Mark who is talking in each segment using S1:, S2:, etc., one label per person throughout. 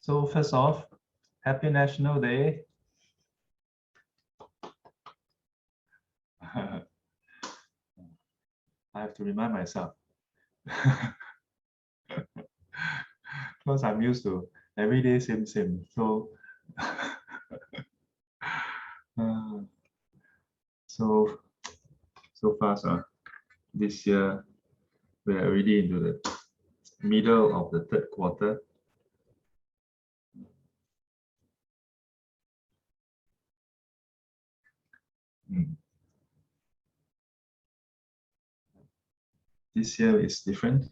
S1: So first off, Happy National Day. I have to remind myself. Because I'm used to every day same. So so fast. This year we're already into the middle of the third quarter. This year is different.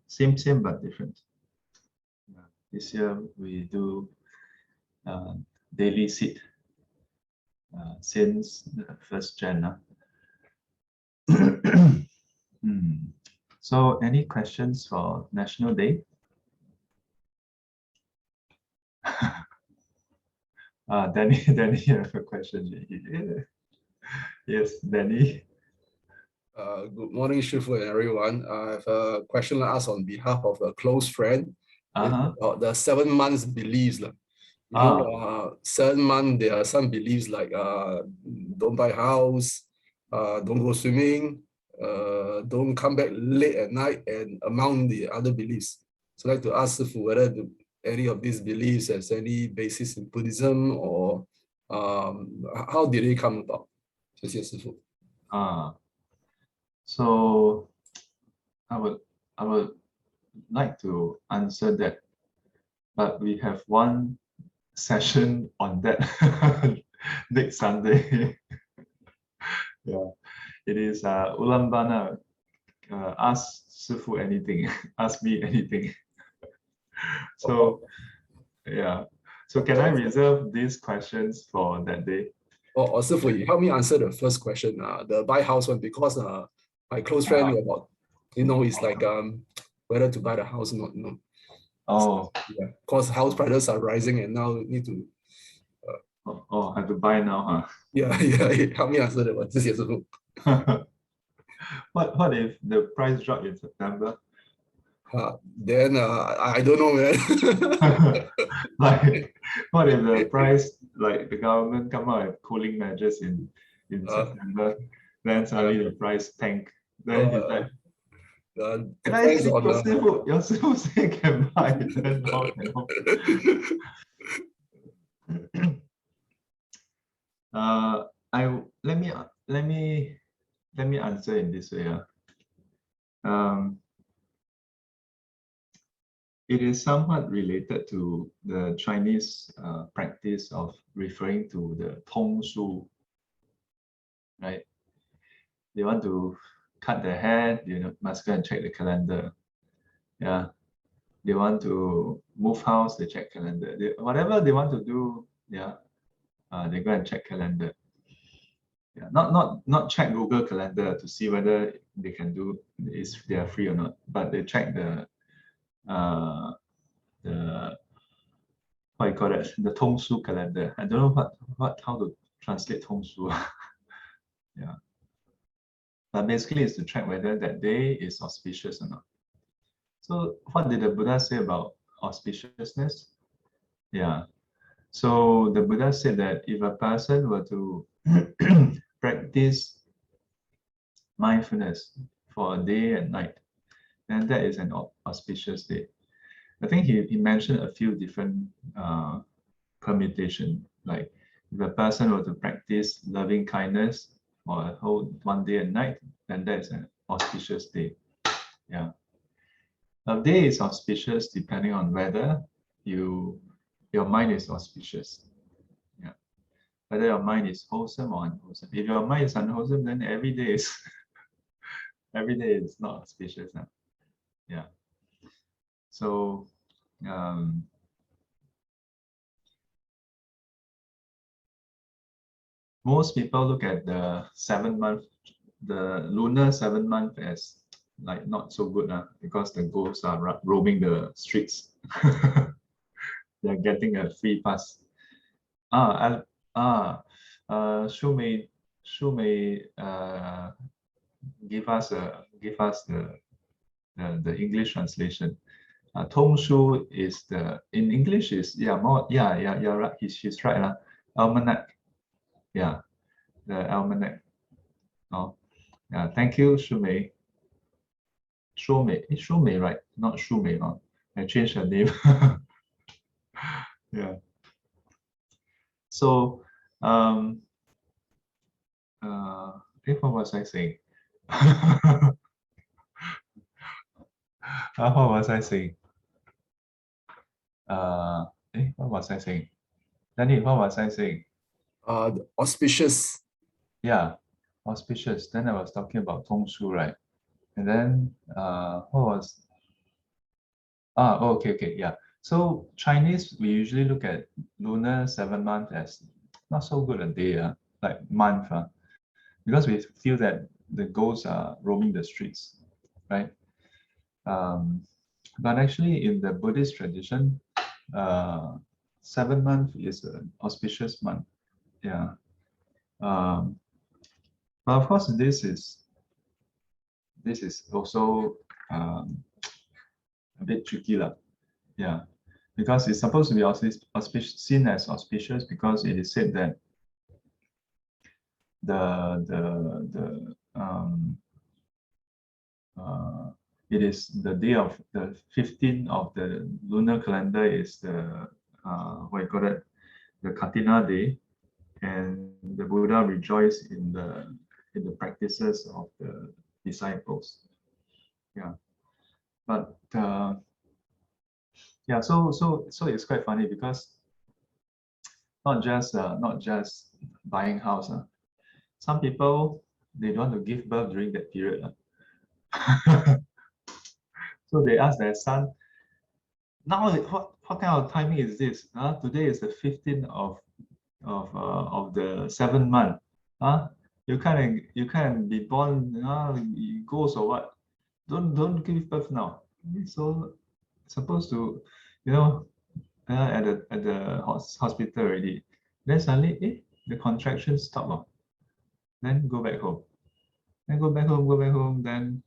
S1: Same but different. This year we do daily seed since the 1st Jan. So any questions for National Day? Danny, you have a question. Yes, Danny.
S2: Good morning, Shifu and everyone. I have a question to ask on behalf of a close friend. About the 7 months beliefs. 7 months, there are some beliefs like don't buy house, don't go swimming, don't come back late at night, and among the other beliefs. So I'd like to ask Shifu whether any of these beliefs has any basis in Buddhism, or how did they come about? Shifu.
S1: So I would like to answer that, but we have one session on that next Sunday. Yeah, it is Ulambana. Ask Shifu anything, ask me anything. So yeah, so can I reserve these questions for that day?
S2: Shifu, help me answer the first question, the buy house one, because my close friend about, it's like whether to buy the house or not.
S1: Oh,
S2: yeah, because house prices are rising and now need to.
S1: Have to buy now, huh?
S2: Yeah. Help me answer that one.
S1: What if the price drop in September?
S2: Then I don't know, man.
S1: Like, what if the price, like the government come out with cooling measures in September, then suddenly the price tank. Then he's like, can I see your Shifu say can buy? Then now cannot. Let me answer in this way. It is somewhat related to the Chinese practice of referring to the Tong Shu, right? They want to cut their hair, must go and check the calendar. Yeah, they want to move house, they check calendar. Whatever they want to do, yeah, they go and check calendar. Yeah, not check Google Calendar to see whether they can do if they are free or not, but they check the what you call it, the Tong Shu calendar. I don't know how to translate Tong Shu. Yeah, but basically it's to check whether that day is auspicious or not. So what did the Buddha say about auspiciousness? Yeah, so the Buddha said that if a person were to practice mindfulness for a day and night, then that is an auspicious day. I think he mentioned a few different permutation, like if a person were to practice loving kindness for a whole 1 day and night, then that is an auspicious day. Yeah, a day is auspicious depending on whether your mind is auspicious. Yeah, whether your mind is wholesome or unwholesome. If your mind is unwholesome, then every day is not auspicious. Yeah. So most people look at the 7 month, the lunar 7 month, as like not so good because the ghosts are roaming the streets. They're getting a free pass. Shu may give us the English translation. Tong Shu is in English is more you're right. She's right. Almanac. Yeah, the almanac. Oh, yeah. Thank you, Shu Mei. Shu Mei, it's Shu Mei, right? Not Shu Mei. I changed her name. Yeah. So, what was I saying? What was I saying? What was I saying? Danny, what was I saying?
S2: Auspicious.
S1: Yeah, auspicious. Then I was talking about Tong Shu, right? And then what was okay, yeah. So Chinese, we usually look at lunar 7 month as not so good a day, like month, because we feel that the ghosts are roaming the streets, right? But actually, in the Buddhist tradition, 7 month is an auspicious month. Yeah. But of course, this is also a bit tricky, lah. Yeah, because it's supposed to be seen as auspicious because it is said that it is the day of the 15th of the lunar calendar is the what you call it, the Katina day, and the Buddha rejoiced in the practices of the disciples. Yeah, but yeah, so it's quite funny because not just buying house. Some people they don't want to give birth during that period. So they ask their son, now what kind of timing is this? Today is the 15th of the 7th month. You can't be born ghost or what? Don't give birth now. So supposed to, at the hospital already. Then suddenly, the contractions stop. Then go back home. Then go back home. Then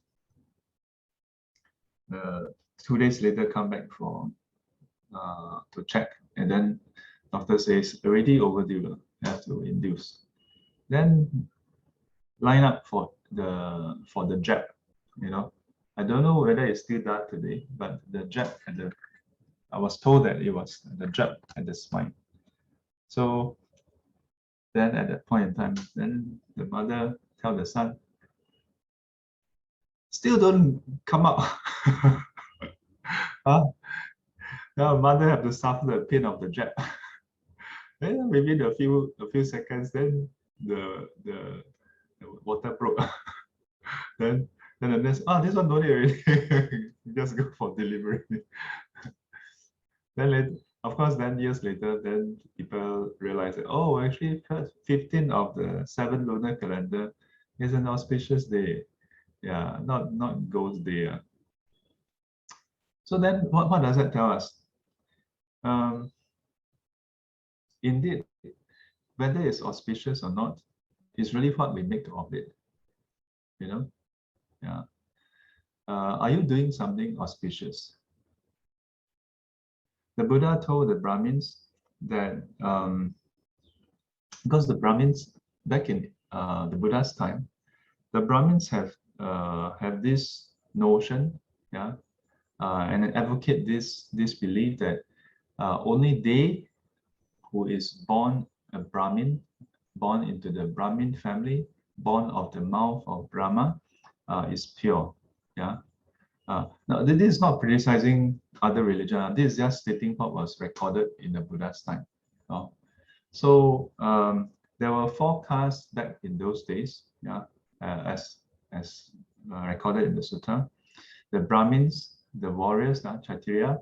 S1: 2 days later, come back for to check, and then doctor says already overdue. You have to induce. Then line up for the jab. I don't know whether it's still done today, but the jab I was told that it was the jab at the spine. So then at that point in time, then the mother tell the son, still don't come out. The mother have to suffer the pain of the jab. Then within a few seconds, then the water broke. then the nurse, this one don't need already. Just go for delivery. Then of course, then years later, then people realize that, actually 15th of the 7th lunar calendar is an auspicious day. Yeah, not ghost day. So then what does that tell us? Indeed, whether it's auspicious or not, is really what we make of it. Yeah. Are you doing something auspicious? The Buddha told the Brahmins that because the Brahmins back in the Buddha's time, the Brahmins have this notion, and advocate this belief that only they who is born a Brahmin, born into the Brahmin family, born of the mouth of Brahma, is pure. Yeah. Now, this is not criticizing other religion. This is just stating what was recorded in the Buddha's time. So there were 4 castes back in those days, as recorded in the Sutta. The Brahmins, the warriors, Kshatriya,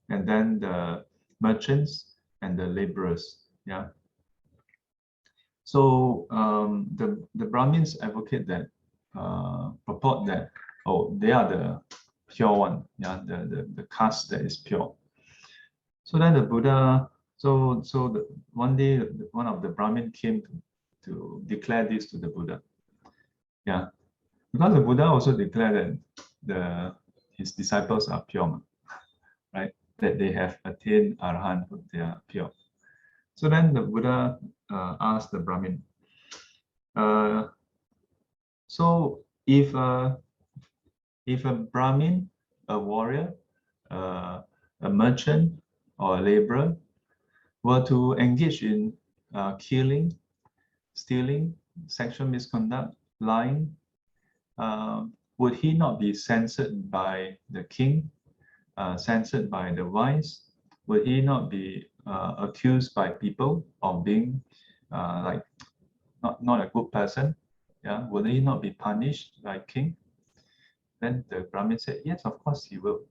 S1: and then the merchants and the laborers. Yeah. So the Brahmins advocate that, purport that, they are the pure one, the caste that is pure. So then the Buddha, one day one of the Brahmin came to declare this to the Buddha. Yeah, because the Buddha also declared that his disciples are pure. that they have attained Arahant, they are pure. So then the Buddha asked the Brahmin, so if a Brahmin, a warrior, a merchant, or a laborer were to engage in killing, stealing, sexual misconduct, lying, would he not be censored by the king, censored by the wise? Would he not be accused by people of being like not a good person? Yeah, would he not be punished by king? Then the Brahmin said, yes, of course he will.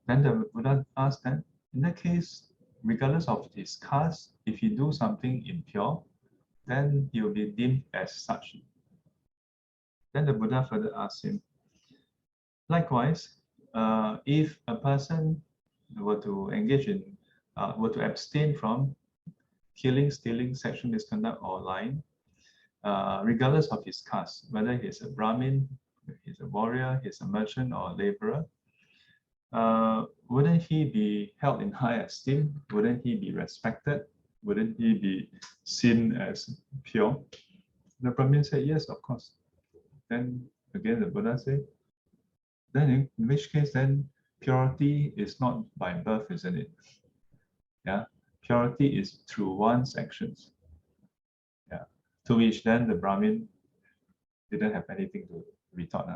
S1: Then the Buddha asked them, in that case, regardless of his caste, if he do something impure, then he will be deemed as such. Then the Buddha further asked him, likewise, if a person were to engage in, were to abstain from killing, stealing, sexual misconduct, or lying, regardless of his caste, whether he's a Brahmin, he's a warrior, he's a merchant, or a laborer, wouldn't he be held in high esteem? Wouldn't he be respected? Wouldn't he be seen as pure? The Brahmin said, yes, of course. Then again, the Buddha said, then in which case, then purity is not by birth, isn't it? Yeah, purity is through one's actions. Yeah, to which then the Brahmin didn't have anything to retort.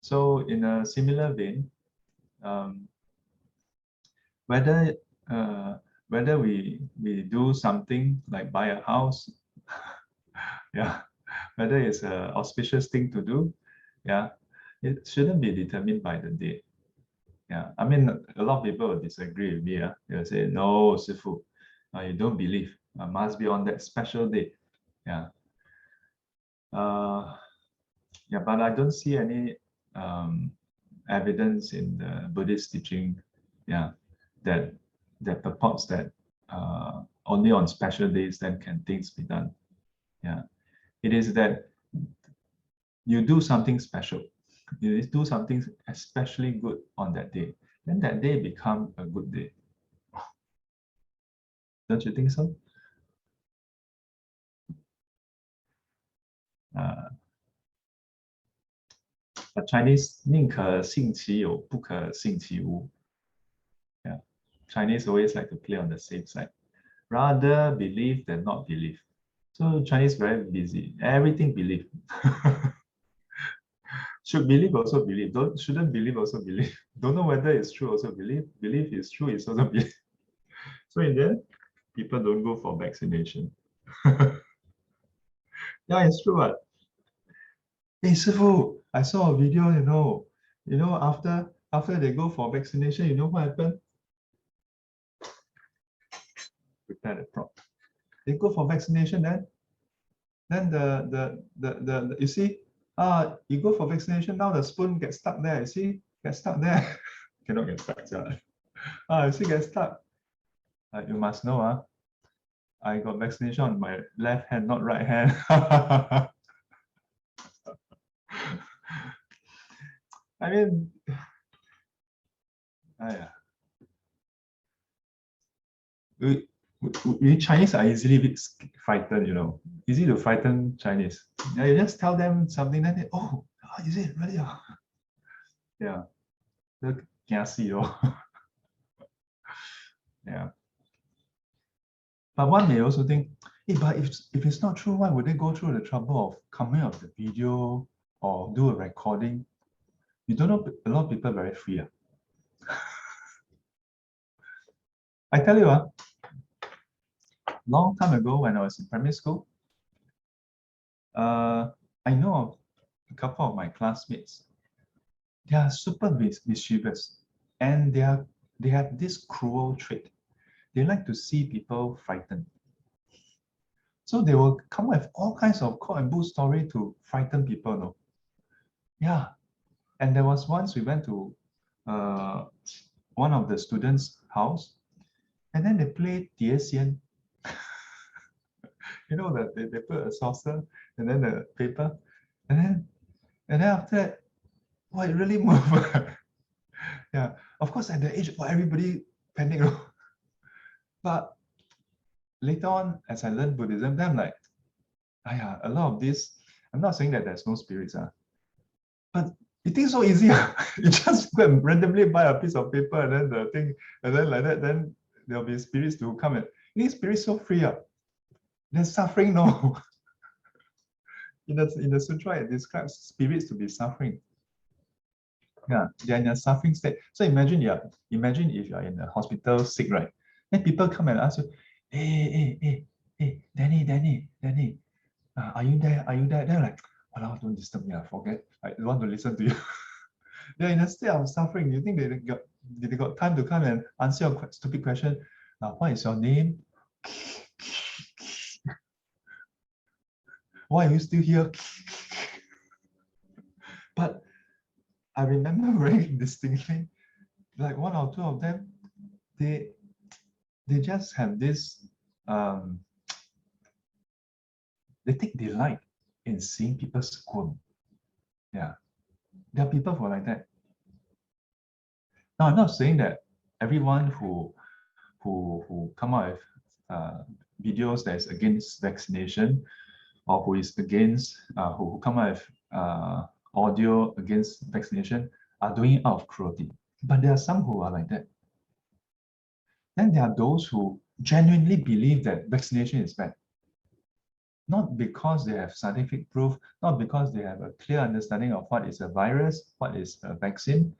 S1: So in a similar vein, whether we do something like buy a house, yeah, whether it's an auspicious thing to do, yeah, it shouldn't be determined by the day. Yeah, I mean, a lot of people will disagree with me. They'll say, no, Sifu, you don't believe. Must be on that special day. Yeah. Yeah, but I don't see any evidence in the Buddhist teaching, yeah, that purports that only on special days then can things be done. Yeah, it is that you do something special, you do something especially good on that day, then that day become a good day. Don't you think so? Chinese 宁可信其有，不可信其无. Yeah, Chinese always like to play on the safe side. Rather believe than not believe. So Chinese very busy. Everything believe. Should believe also believe. Shouldn't believe also believe. Don't know whether it's true also believe. Believe is true is also believe. So in the end, people don't go for vaccination. Yeah, it's true. What? Hey, Sifu, I saw a video, after they go for vaccination, you know what happened? Prepare the prop. They go for vaccination, then the you see, you go for vaccination, now the spoon gets stuck there, you see, get stuck there. Cannot get stuck. You see, get stuck. You must know, I got vaccination on my left hand, not right hand. I mean, we Chinese are easily frightened, easy to frighten Chinese. Yeah, you just tell them something, then they, is it really? Yeah, the kiasi, yeah. But one may also think, hey, but if it's not true, why would they go through the trouble of coming up with a video or do a recording? You don't know, a lot of people are very free. I tell you, long time ago when I was in primary school, I know of a couple of my classmates. They are super mischievous, and they have this cruel trait. They like to see people frightened. So they will come with all kinds of cock and bull story to frighten people. No? Yeah. And there was once we went to one of the students' house, and then they played Tie Xian. You know that they put a saucer and then the paper, and then after that, Oh, it really moved. Yeah, of course, at the age, everybody panic. But later on, as I learned Buddhism, then I'm like, a lot of this, I'm not saying that there's no spirits, but you think so easy. You just go and randomly buy a piece of paper and then the thing, and then like that, then there'll be spirits to come and you think spirits so free. There's suffering, no. In the sutra, it describes spirits to be suffering. Yeah, they're in a suffering state. So imagine if you're in a hospital sick, right? Then people come and ask you, hey, Danny, are you there? Are you there? They're like, oh, don't disturb me, I forget. I don't want to listen to you. They're in a state of suffering. You think they got time to come and answer your stupid question? What is your name? Why are you still here? But I remember very distinctly, like one or two of them, they just have this, they take delight in seeing people squirm. Yeah, there are people who are like that. Now, I'm not saying that everyone who come out with videos that is against vaccination, or who is against, who come out with audio against vaccination are doing it out of cruelty. But there are some who are like that. Then there are those who genuinely believe that vaccination is bad. Not because they have scientific proof, not because they have a clear understanding of what is a virus, what is a vaccine,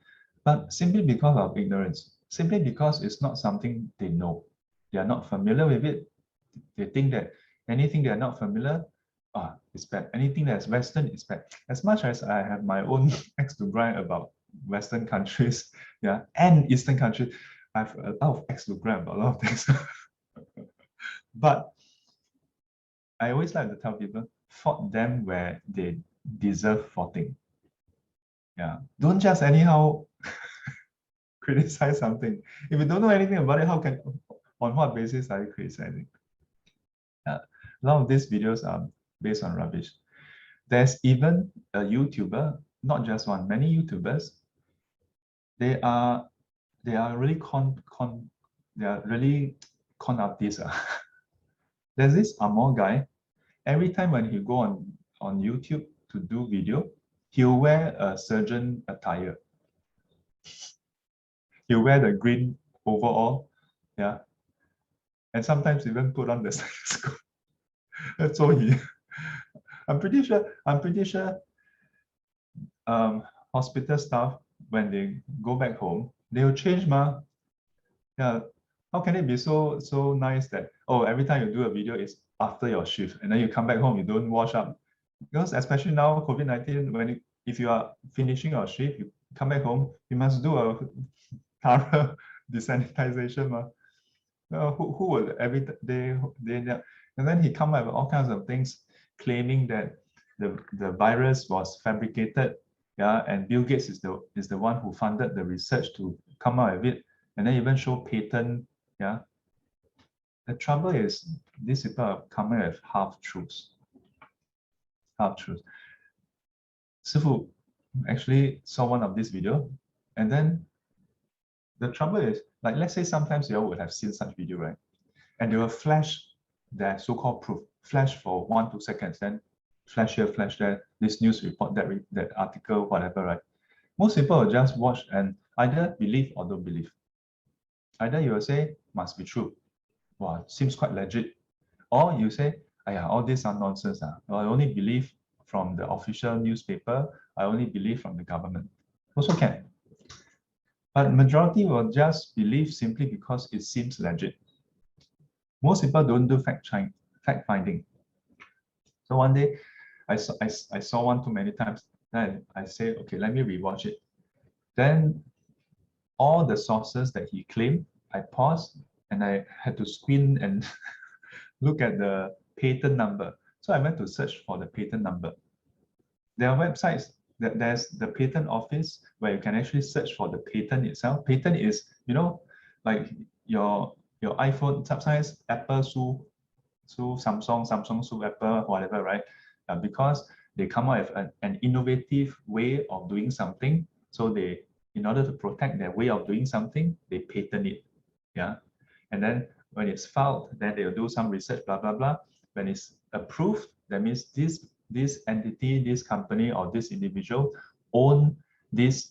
S1: but simply because of ignorance, simply because it's not something they know. They are not familiar with it. They think that anything they are not familiar, it's bad. Anything that's Western is bad. As much as I have my own axe to grind about Western countries, yeah, and Eastern countries, I have a lot of axe to grind about a lot of things. But I always like to tell people, fault them where they deserve faulting. Yeah, don't just anyhow criticize something. If you don't know anything about it, on what basis are you criticizing? A lot of these videos are based on rubbish. There's even a YouTuber, not just one, many YouTubers. They are really con artists. There's this Amor guy. Every time when he go on YouTube to do video, he'll wear a surgeon attire. He'll wear the green overall, yeah, and sometimes even put on the stethoscope. That's all he. I'm pretty sure. Hospital staff, when they go back home, they will change, ma. Yeah. How can it be so nice that every time you do a video is after your shift and then you come back home, you don't wash up? Because especially now, COVID-19, if you are finishing your shift, you come back home, you must do a thorough desanitization. Who will every day, and then he come up with all kinds of things claiming that the virus was fabricated, yeah, and Bill Gates is the one who funded the research to come out with it, and then even show patent, yeah. The trouble is these people are coming with half-truths. Sifu actually saw one of this video, and then the trouble is, like, let's say sometimes you all would have seen such video, right? And they will flash their so-called proof, flash for 1-2 seconds, then flash here, flash there, this news report, that article, whatever, right? Most people will just watch and either believe or don't believe. Either you will say, must be true. Wow, seems quite legit. Or you say, all these are nonsense. I only believe from the official newspaper. I only believe from the government. Also can. But majority will just believe simply because it seems legit. Most people don't do fact finding. So one day, I saw one too many times. Then I say, okay, let me rewatch it. Then all the sources that he claimed, I paused and I had to squint and look at the patent number. So I went to search for the patent number. There are websites there's the patent office where you can actually search for the patent itself. Patent is, like your iPhone, Apple, Samsung, Apple, whatever, right? Because they come up with an innovative way of doing something. So they, in order to protect their way of doing something, they patent it. Yeah. And then when it's filed, then they'll do some research, blah, blah, blah. When it's approved, that means this entity, this company, or this individual own this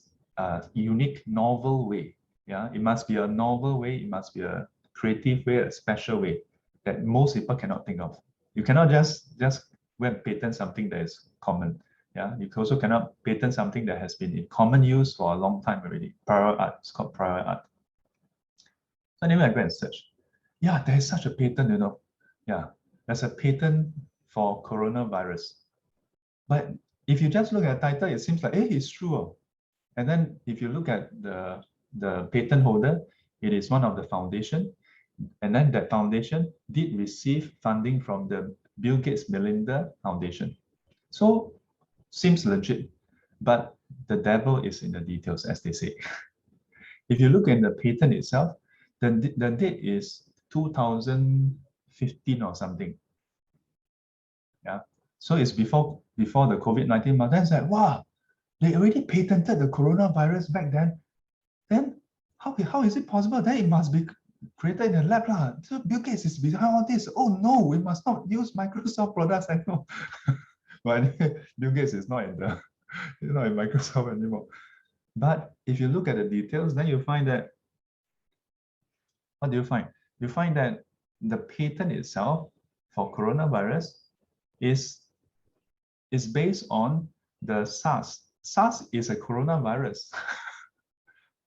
S1: unique, novel way. Yeah, it must be a novel way. It must be a creative way, a special way that most people cannot think of. You cannot just go and patent something that is common. Yeah, you also cannot patent something that has been in common use for a long time already. Prior art, it's called prior art. So anyway, I go and search. Yeah, there is such a patent, you know. Yeah, there's a patent for coronavirus. But if you just look at the title, it seems like, hey, it's true. Oh. And then if you look at the patent holder, it is one of the foundation. And then that foundation did receive funding from the Bill Gates Melinda Foundation. So seems legit, but the devil is in the details, as they say. If you look at the patent itself, the date is 2015 or something. Yeah. So it's before the COVID-19, but then it's like, wow, they already patented the coronavirus back then. Then how is it possible? Then it must be created in a lab. So Bill Gates is behind all this. Oh no, we must not use Microsoft products anymore. But anyway, Bill Gates is not in Microsoft anymore. But if you look at the details, then you find that, what do you find? You find that the patent itself for coronavirus is based on the SARS. SARS is a coronavirus.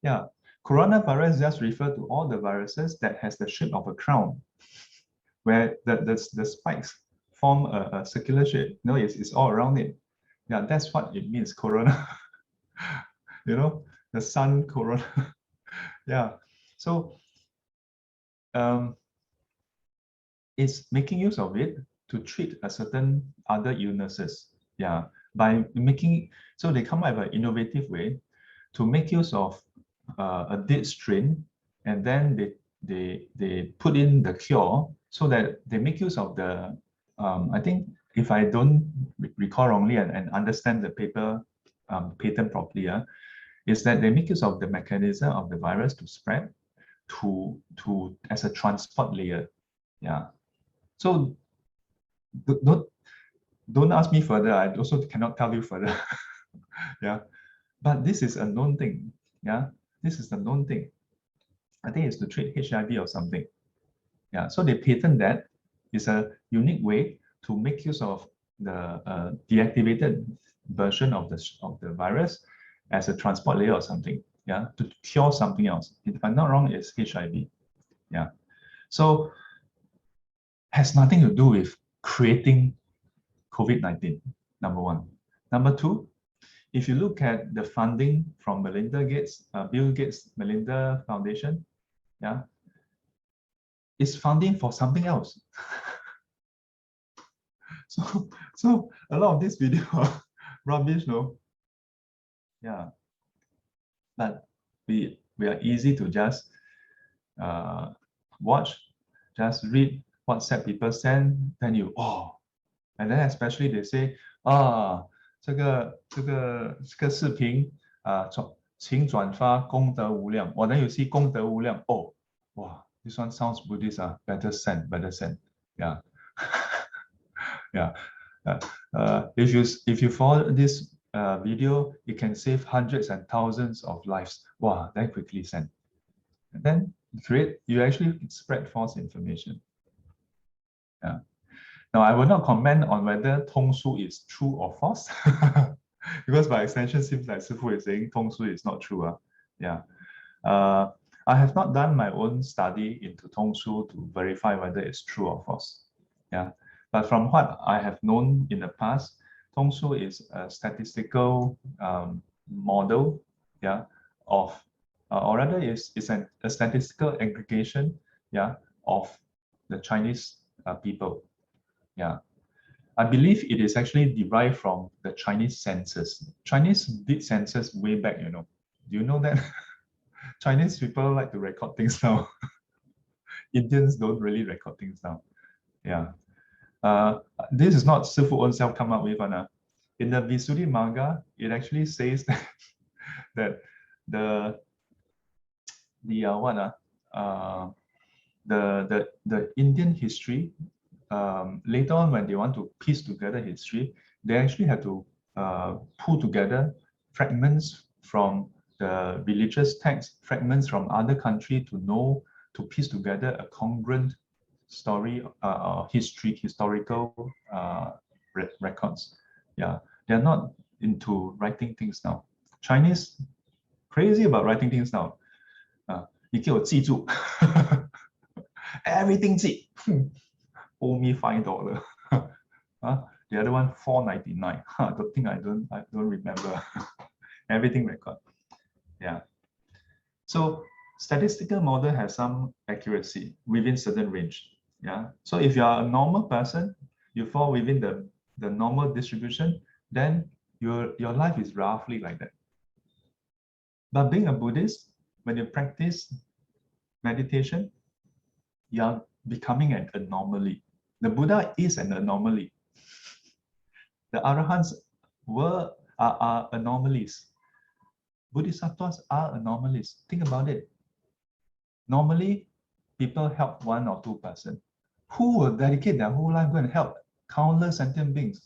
S1: Yeah, coronavirus just refer to all the viruses that has the shape of a crown, where the spikes form a circular shape. No, it's all around it. Yeah, that's what it means, corona. You know, the sun corona. Yeah, so it's making use of it to treat a certain other illnesses. Yeah, by making, so they come up with an innovative way to make use of a dead strain, and then they put in the cure so that they make use of the, I think if I don't recall wrongly and understand the paper patent properly, is that they make use of the mechanism of the virus to spread to as a transport layer. Yeah. So don't ask me further. I also cannot tell you further. Yeah. But this is a known thing. Yeah. This is a known thing. I think it's to treat HIV or something. Yeah. So they patent that. It's a unique way to make use of the deactivated version of the virus as a transport layer or something. Yeah. To cure something else. If I'm not wrong, it's HIV. Yeah. So has nothing to do with creating COVID-19, number one. Number two, if you look at the funding from Bill Gates Melinda Foundation, yeah, it's funding for something else. So a lot of this video are rubbish, no? Yeah, but we are easy to just watch, just read WhatsApp people send, then you and then especially they say 这个视频请转发功德无量。then you see 功德无量 wow, this one sounds Buddhist, better send. Yeah. Yeah. If you follow this video, you can save hundreds and thousands of lives. Wow, then quickly send. And then you actually spread false information. Yeah. Now, I will not comment on whether Tong Su is true or false, because by extension, seems like Sifu is saying Tong Su is not true. Yeah. I have not done my own study into Tong Su to verify whether it's true or false. Yeah. But from what I have known in the past, Tong Su is a statistical model, yeah, of, or rather, it's a statistical aggregation, yeah, of the Chinese people. Yeah, I believe it is actually derived from the Chinese census. Chinese did census way back, you know. Do you know that? Chinese people like to record things now. Indians don't really record things now. Yeah. This is not Sifu own self come up with, in the Visuddhimagga, it actually says that, that the Indian history, later on when they want to piece together history, they actually have to pull together fragments from the religious texts, fragments from other countries to piece together a congruent story, historical records. Yeah, they're not into writing things down. Chinese crazy about writing things down. 你给我记住 everything 记 owe me $5 the other one $4.99 the thing I don't remember everything record. Yeah, so statistical model has some accuracy within certain range. Yeah, so if you are a normal person, you fall within the normal distribution, then your life is roughly like that. But being a Buddhist, when you practice meditation, you are becoming an anomaly. The Buddha is an anomaly. The Arahants are anomalies. Bodhisattvas are anomalies. Think about it. Normally, people help 1 or 2 persons. Who will dedicate their whole life going to help countless sentient beings?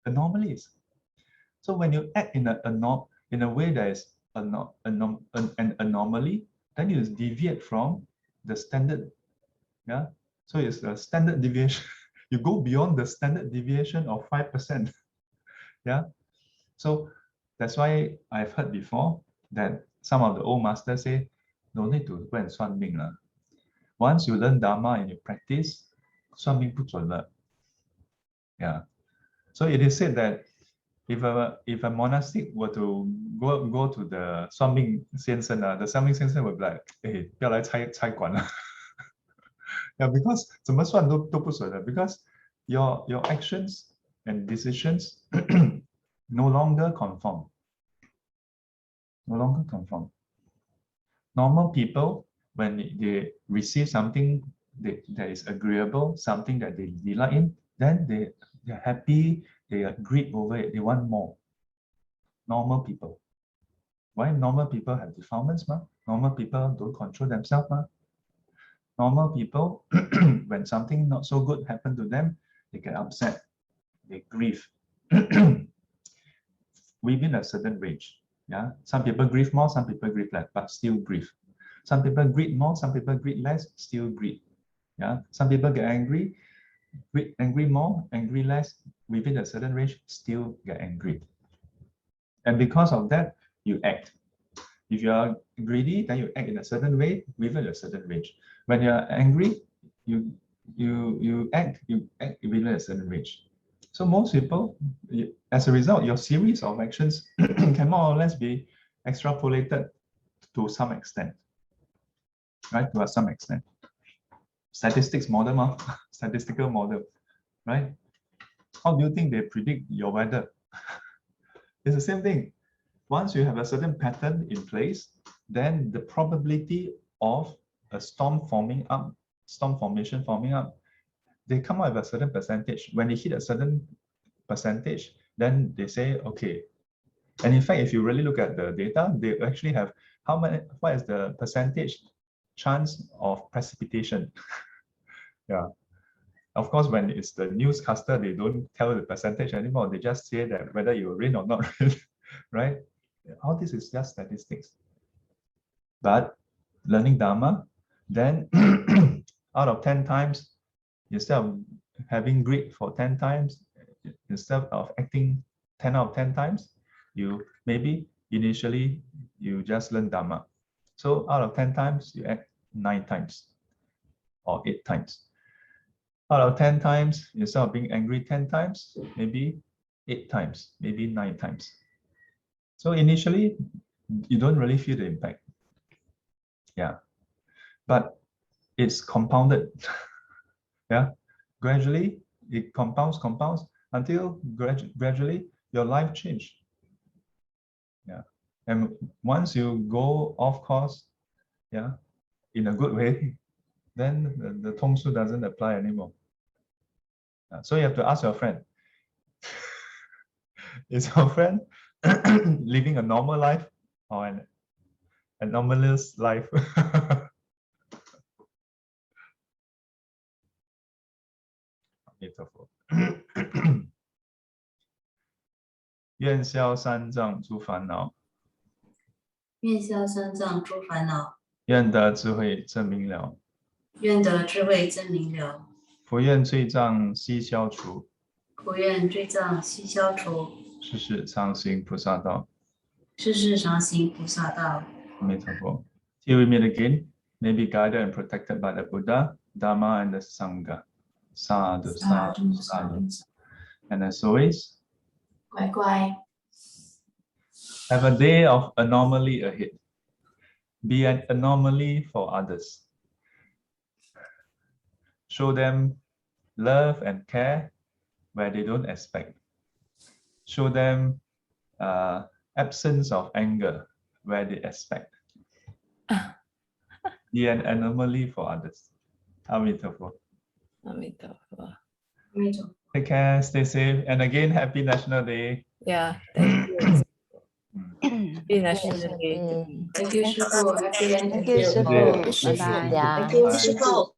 S1: Anomalies. So when you act in a way that is an anomaly, then you deviate from the standard. Yeah, so it's a standard deviation. You go beyond the standard deviation of 5%. Yeah, so that's why I've heard before that some of the old masters say, no need to go and 算命了. Once you learn Dharma and you practice, 算命不准了. Yeah, so it is said that if a monastic were to go to the 算命先生, the 算命先生 would be like, hey, 不要来猜管了. Yeah, because 怎么算都不准的, because your actions and decisions no longer conform. No longer conform. Normal people, when they receive something that is agreeable, something that they delight in, then they're happy, they agree over it, they want more. Normal people. Why normal people have defilements? Normal people don't control themselves. Normal people, when something not so good happened to them, they get upset, they grieve within a certain range. Yeah, some people grieve more, some people grieve less, but still grieve. Some people greed more, some people greed less, still greed. Yeah, some people get angry more, angry less, within a certain range, still get angry. And because of that, you act. If you are greedy, then you act in a certain way within a certain range. When you are angry, you act within a certain range. So most people, as a result, your series of actions can more or less be extrapolated to some extent, right? To some extent. Statistics model, statistical model, right? How do you think they predict your weather? It's the same thing. Once you have a certain pattern in place, then the probability of a storm formation forming up, they come out with a certain percentage. When they hit a certain percentage, then they say, okay. And in fact, if you really look at the data, they actually have what is the percentage chance of precipitation? Yeah. Of course, when it's the newscaster, they don't tell the percentage anymore. They just say that whether it will rain or not rain, right? All this is just statistics. But learning Dharma, then out of 10 times, instead of having greed for 10 times, instead of acting 10 out of 10 times, you maybe initially you just learn Dharma. So out of 10 times, you act 9 times or 8 times. Out of 10 times, instead of being angry 10 times, maybe 8 times, maybe 9 times. So initially, you don't really feel the impact. Yeah, but it's compounded. Yeah, gradually it compounds until gradually your life change. Yeah, and once you go off course, yeah, in a good way, then the Tong Su doesn't apply anymore. So you have to ask your friend, Is your friend living a normal life or an anomalous life? 阿弥陀佛。愿消三障诸烦恼，
S3: 愿消三障诸烦恼，
S1: 愿得智慧真明了，
S3: 愿得智慧真明了。
S1: 福愿罪障悉消除，
S3: 普愿罪障悉消除，
S1: 世世常行菩萨道。
S3: 世世常行菩萨道。
S1: 阿弥陀佛。Till we meet again, may be guided and protected by the Buddha, Dharma, and the Sangha. Sadhu, sadhu, sadhu. And as always,
S3: 乖乖，
S1: have a day of anomaly ahead. Be an anomaly for others. Show them love and care where they don't expect. Show them absence of anger where they expect. Be an anomaly for others. 阿弥陀佛。
S4: 阿弥陀佛。
S3: 没错。
S1: Take care, stay safe, and again, Happy National Day.
S4: Yeah, thank you. Happy National Day.
S3: Thank you, 师父。Happy
S5: Thank you, 师
S3: National Day.
S5: 傅，拜拜。
S3: Thank you, 师父。